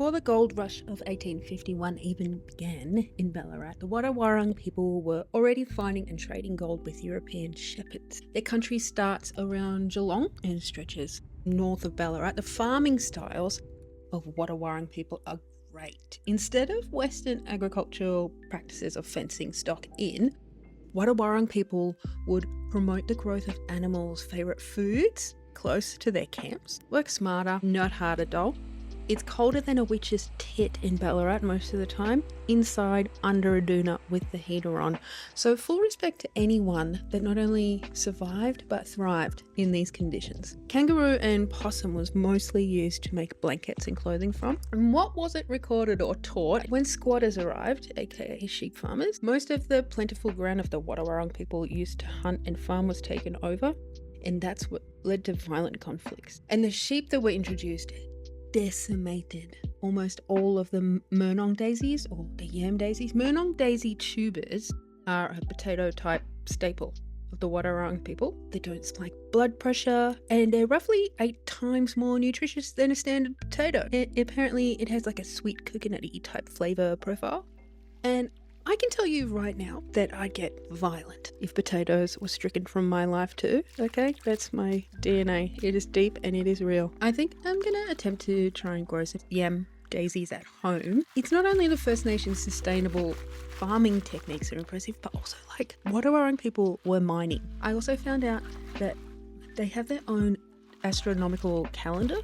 Before the gold rush of 1851 even began in Ballarat, the Wadawarrung people were already finding and trading gold with European shepherds. Their country starts around Geelong and stretches north of Ballarat. The farming styles of Wadawarrung people are great. Instead of Western agricultural practices of fencing stock in, Wadawarrung people would promote the growth of animals' favourite foods close to their camps. Work smarter, not harder, doll. It's colder than a witch's tit in Ballarat most of the time, inside under a doona with the heater on. So full respect to anyone that not only survived but thrived in these conditions. Kangaroo and possum was mostly used to make blankets and clothing from. And what wasn't recorded or taught when squatters arrived, aka sheep farmers, most of the plentiful ground of the Wadawarrung people used to hunt and farm was taken over, and that's what led to violent conflicts. And the sheep that were introduced decimated almost all of the Murnong daisies or the yam daisies. Murnong daisy tubers are a potato type staple of the Wadawarrung people. They don't spike blood pressure and they're roughly 8 times more nutritious than a standard potato. Apparently it has like a sweet coconutty type flavour profile. And I can tell you right now that I'd get violent if potatoes were stricken from my life too, okay? That's my DNA. It is deep and it is real. I think I'm gonna attempt to try and grow some yam daisies at home. It's not only the First Nations sustainable farming techniques are impressive, but also like Wadawarrung people were mining. I also found out that they have their own astronomical calendar,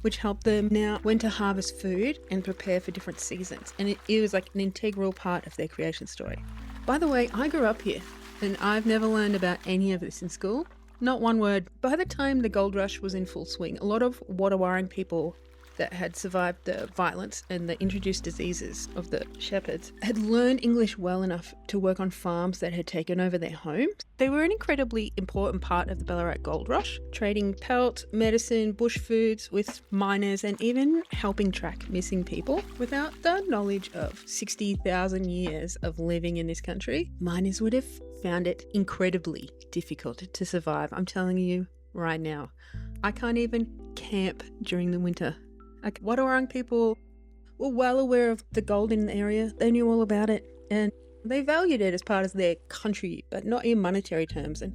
which helped them now when to harvest food and prepare for different seasons. And it was like an integral part of their creation story. By the way, I grew up here and I've never learned about any of this in school. Not one word. By the time the gold rush was in full swing, a lot of Wadawarrung people that had survived the violence and the introduced diseases of the shepherds had learned English well enough to work on farms that had taken over their homes. They were an incredibly important part of the Ballarat gold rush, trading pelt, medicine, bush foods with miners and even helping track missing people. Without the knowledge of 60,000 years of living in this country, miners would have found it incredibly difficult to survive. I'm telling you right now, I can't even camp during the winter. Wadawarrung people were well aware of the gold in the area. They knew all about it and they valued it as part of their country, but not in monetary terms. And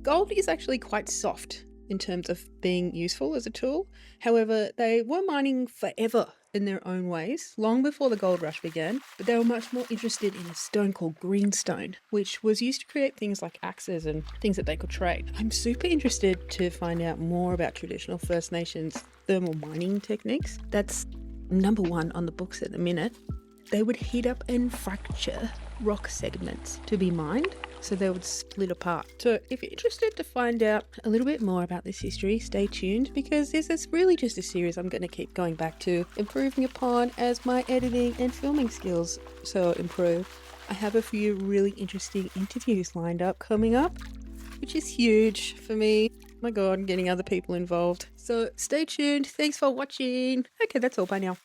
gold is actually quite soft in terms of being useful as a tool. However, they were mining forever in their own ways, long before the gold rush began, but they were much more interested in a stone called greenstone, which was used to create things like axes and things that they could trade. I'm super interested to find out more about traditional First Nations thermal mining techniques. That's number 1 on the books at the minute. They would heat up and fracture rock segments to be mined, so they would split apart. So if you're interested to find out a little bit more about this history, stay tuned, because this is really just a series I'm going to keep going back to, improving upon as my editing and filming skills so improve. I have a few really interesting interviews lined up coming up, which is huge for me. My God, getting other people involved. So stay tuned. Thanks for watching. Okay, that's all. Bye now.